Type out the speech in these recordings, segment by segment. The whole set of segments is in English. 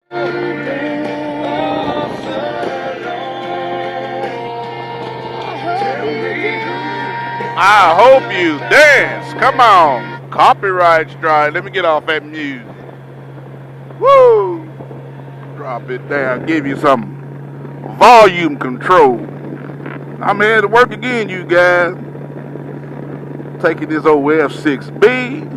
I hope you dance. Come on. Copyright strike. Let me get off that music. Woo! Drop it down. Give you some volume control. I'm here to work again, you guys. Taking this old F6B.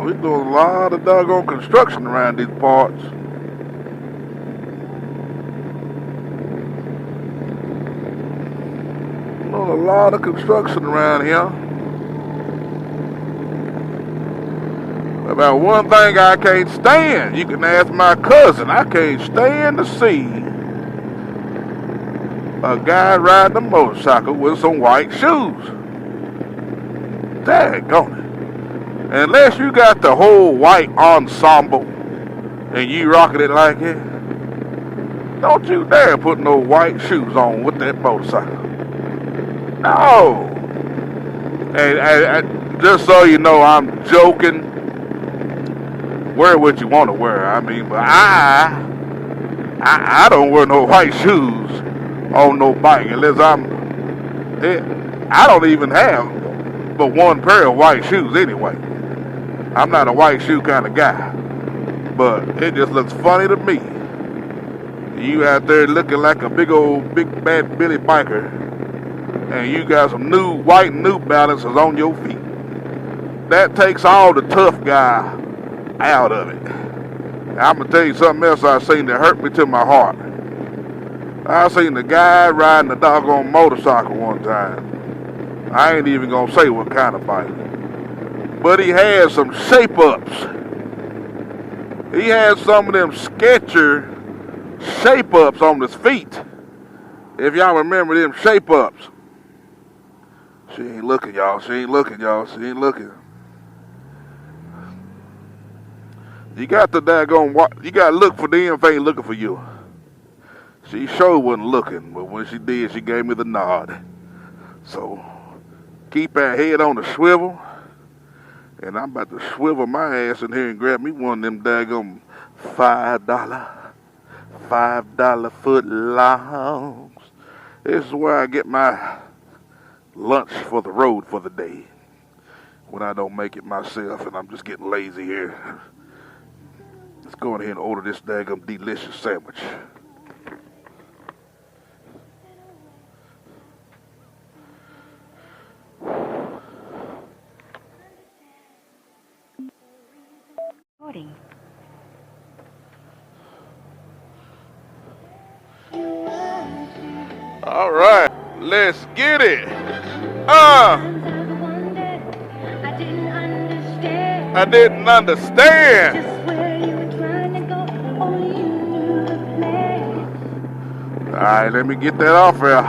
We're doing a lot of doggone construction around these parts. Doing a lot of construction around here. About one thing I can't stand, you can ask my cousin, I can't stand to see a guy riding a motorcycle with some white shoes. Daggone it. Unless you got the whole white ensemble and you rocking it like it, don't you dare put no white shoes on with that motorcycle. No. And just so you know, I'm joking. Wear what you want to wear. I mean, but I don't wear no white shoes on no bike unless I don't even have but one pair of white shoes anyway. I'm not a white shoe kind of guy, but it just looks funny to me. You out there looking like a big bad Billy biker, and you got some white New Balances on your feet. That takes all the tough guy out of it. Now, I'm gonna tell you something else I seen that hurt me to my heart. I seen the guy riding a doggone motorcycle one time. I ain't even gonna say what kind of bike, but he had some shape-ups. He had some of them Sketcher shape-ups on his feet. If y'all remember them shape-ups. She ain't looking, y'all. She ain't looking, y'all. She ain't looking. You got the daggone, you got to look for them if they ain't looking for you. She sure wasn't looking, but when she did, she gave me the nod. So, keep that head on the swivel, and I'm about to swivel my ass in here and grab me one of them daggone $5 foot longs. This is where I get my lunch for the road for the day. When I don't make it myself and I'm just getting lazy here. Let's go ahead and order this daggum delicious sandwich. All right, let's get it. I didn't understand. All right, let me get that off here.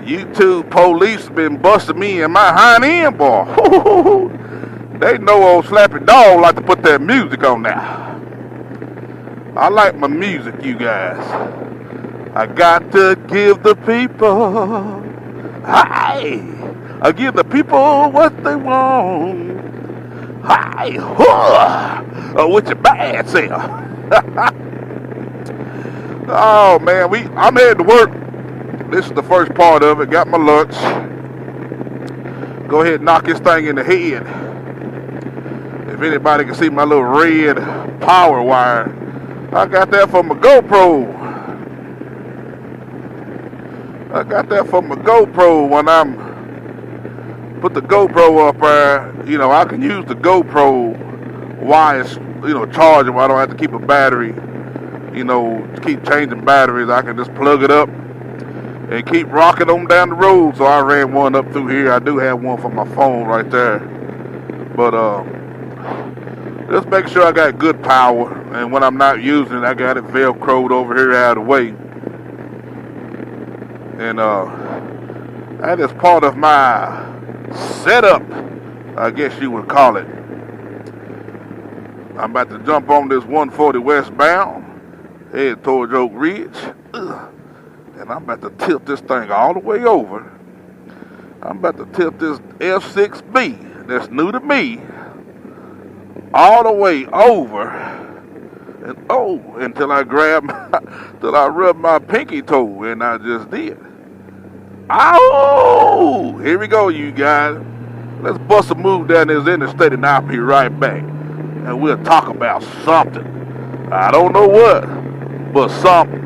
YouTube police been busting me in my hind end, boy. They know old Slappy Dog like to put that music on now. I like my music, you guys. I got to give the people, I give the people what they want. With your bad self. Oh man, I'm headed to work. This is the first part of it. Got my lunch. Go ahead and knock this thing in the head. If anybody can see my little red power wire, I got that from my GoPro. I got that from my GoPro when I'm put the GoPro up there. You know, I can use the GoPro while it's, charging. Where I don't have to keep a battery. To keep changing batteries. I can just plug it up and keep rocking them down the road. So I ran one up through here. I do have one for my phone right there. But just make sure I got good power. And when I'm not using it, I got it Velcroed over here out of the way. And that is part of my setup, I guess you would call it. I'm about to jump on this 140 westbound, head towards Oak Ridge. And I'm about to tilt this thing all the way over. I'm about to tilt this F6B that's new to me all the way over, and until I till I rubbed my pinky toe, and I just did. Ow! Here we go, you guys. Let's bust a move down this interstate, and I'll be right back. And we'll talk about something. I don't know what, but something.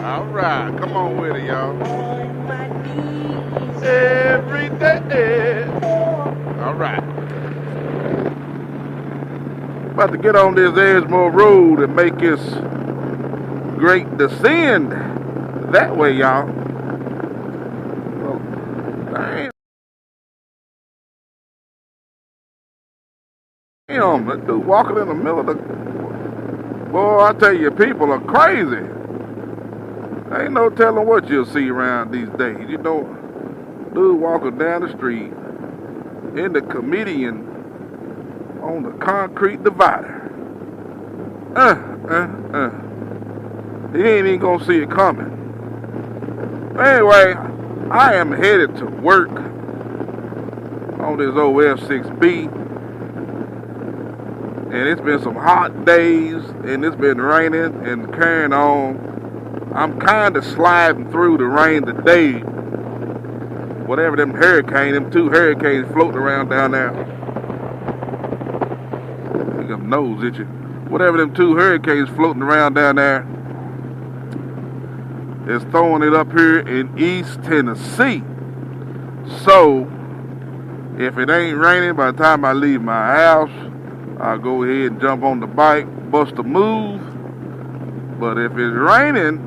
All right, come on with it, y'all. Every day. All right. About to get on this Edgemore Road and make this great descend that way, y'all. Oh, damn, that dude walking in the middle of the... Boy, I tell you, people are crazy. Ain't no telling what you'll see around these days. You know, dude walking down the street in the comedian on the concrete divider. He ain't even gonna see it coming. Anyway, I am headed to work on this old F6B. And it's been some hot days, and it's been raining and carrying on. I'm kind of sliding through the rain today. Whatever them two hurricanes floating around down there. I got my nose itchy. Whatever them two hurricanes floating around down there is throwing it up here in East Tennessee. So, if it ain't raining by the time I leave my house, I'll go ahead and jump on the bike, bust a move. But if it's raining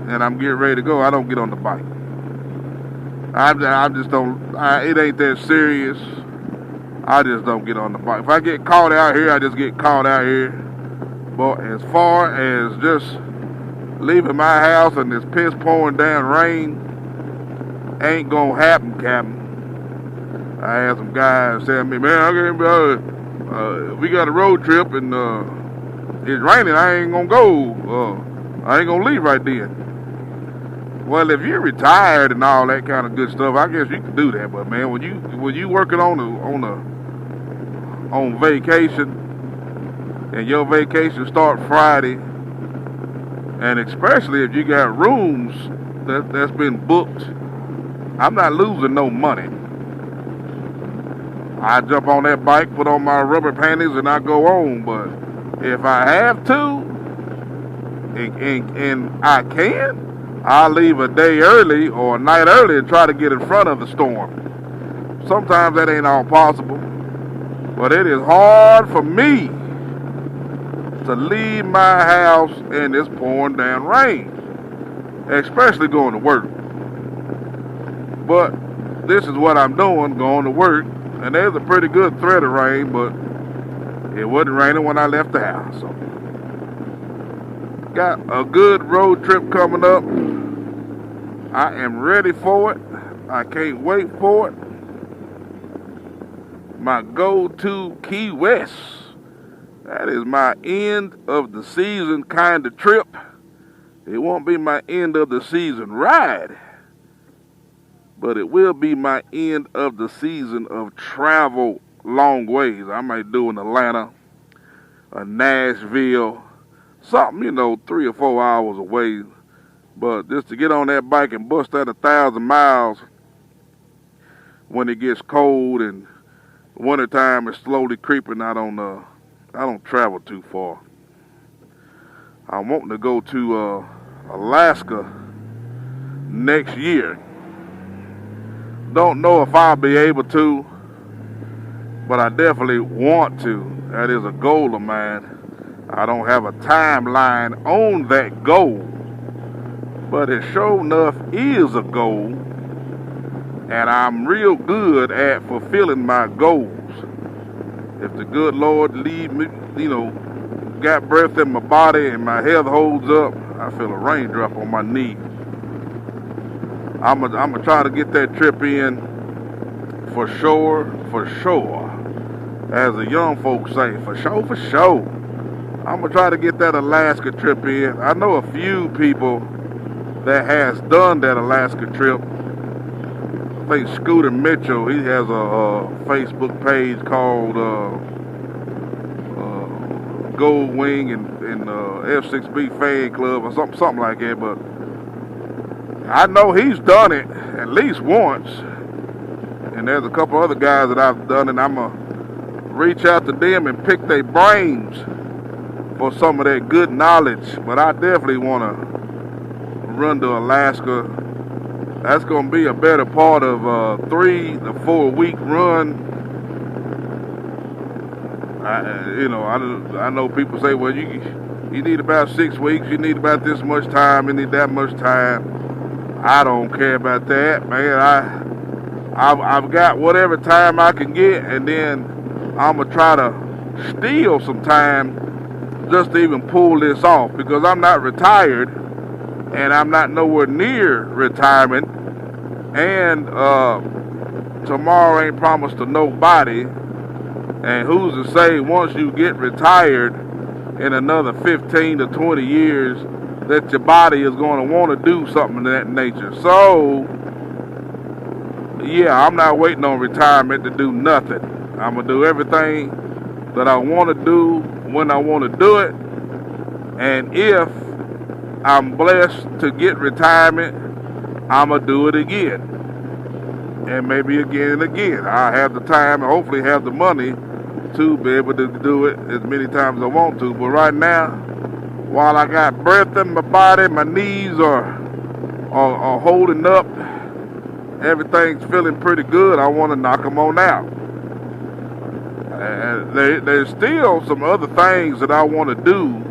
and I'm getting ready to go, I don't get on the bike. I just don't, it ain't that serious. I just don't get on the bike. If I get caught out here, I just get caught out here. But as far as just leaving my house and this piss pouring down rain, ain't gonna happen, Captain. I had some guys tell me, man, we got a road trip and it's raining, I ain't gonna go. I ain't gonna leave right then. Well, if you're retired and all that kind of good stuff, I guess you can do that. But man, when you working on vacation, and your vacation start Friday, and especially if you got rooms that's been booked, I'm not losing no money. I jump on that bike, put on my rubber panties, and I go on. But if I have to, and I can, I'll leave a day early or a night early and try to get in front of the storm. Sometimes that ain't all possible. But it is hard for me to leave my house in this pouring down rain, especially going to work. But this is what I'm doing, going to work. And there's a pretty good thread of rain, but it wasn't raining when I left the house. So, got a good road trip coming up. I am ready for it. I can't wait for it. My go-to Key West. That is my end of the season kind of trip. It won't be my end of the season ride, but it will be my end of the season of travel long ways. I might do in Atlanta, Nashville, something, 3 or 4 hours away. But just to get on that bike and bust that 1,000 miles when it gets cold and wintertime is slowly creeping, I don't travel too far. I'm wanting to go to Alaska next year. Don't know if I'll be able to, but I definitely want to. That is a goal of mine. I don't have a timeline on that goal, but it sure enough is a goal, and I'm real good at fulfilling my goals. If the good Lord lead me, got breath in my body and my health holds up, I feel a raindrop on my knee. I'm gonna try to get that trip in for sure. As the young folks say, for sure. I'm gonna try to get that Alaska trip in. I know a few people that has done that Alaska trip. I think Scooter Mitchell, he has a Facebook page called Goldwing and F6B fan club or something like that. But I know he's done it at least once. And there's a couple other guys that I've done it. I'm gonna reach out to them and pick their brains for some of that good knowledge. But I definitely want to run to Alaska. That's going to be a better part of a 3 to 4 week run. I know people say, well, you need about 6 weeks. You need about this much time. You need that much time. I don't care about that, man. I've got whatever time I can get, and then I'm going to try to steal some time just to even pull this off, because I'm not retired and I'm not nowhere near retirement, and tomorrow ain't promised to nobody, and who's to say once you get retired in another 15 to 20 years that your body is going to want to do something of that nature. So yeah, I'm not waiting on retirement to do nothing. I'm going to do everything that I want to do when I want to do it. And if I'm blessed to get retirement, I'm going to do it again. And maybe again and again. I have the time and hopefully have the money to be able to do it as many times as I want to. But right now, while I got breath in my body, my knees are holding up, everything's feeling pretty good, I want to knock them on out. And there's still some other things that I want to do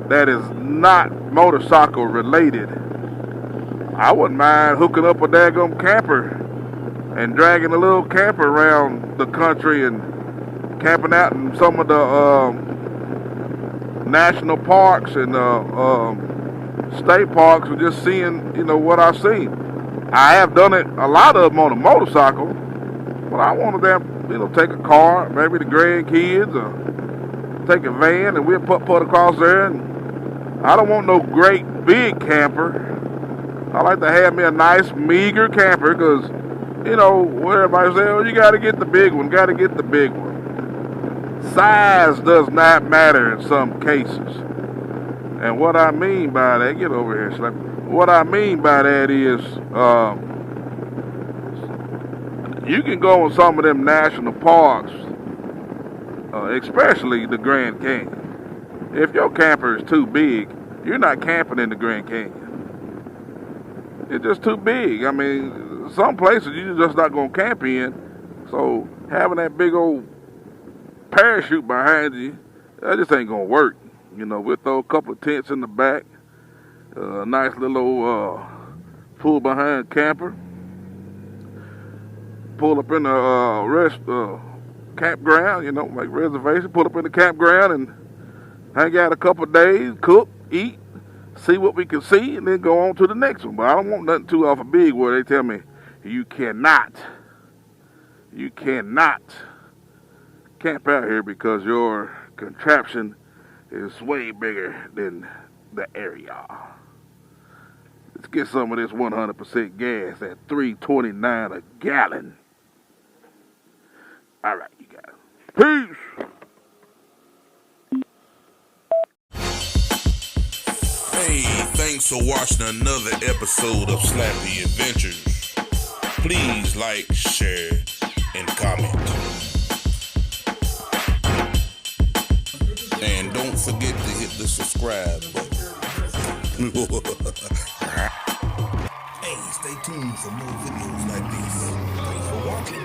that is not motorcycle related. I wouldn't mind hooking up a daggum camper and dragging a little camper around the country and camping out in some of the national parks and state parks and just seeing, what I've seen. I have done it, a lot of them on a motorcycle, but I want to take a car, maybe the grandkids, or take a van and we'll put across there. And I don't want no great big camper. I like to have me a nice meager camper because, where everybody says, oh, you got to get the big one, Size does not matter in some cases. And what I mean by that, get over here, Slap. What I mean by that is, you can go in some of them national parks, especially the Grand Canyon. If your camper is too big, you're not camping in the Grand Canyon. It's just too big. I mean, some places you're just not going to camp in. So having that big old parachute behind you, that just ain't going to work. We'll throw a couple of tents in the back, a nice little old pull behind camper, pull up in the campground, make reservation, pull up in the campground and hang out a couple of days, cook, eat, see what we can see, and then go on to the next one. But I don't want nothing too off a big where they tell me, you cannot camp out here because your contraption is way bigger than the area. Let's get some of this 100% gas at $3.29 a gallon. All right, you guys. Peace. Hey, thanks for watching another episode of Slappy Adventures. Please like, share, and comment. And don't forget to hit the subscribe button. Hey, stay tuned for more videos like this. Thanks for watching.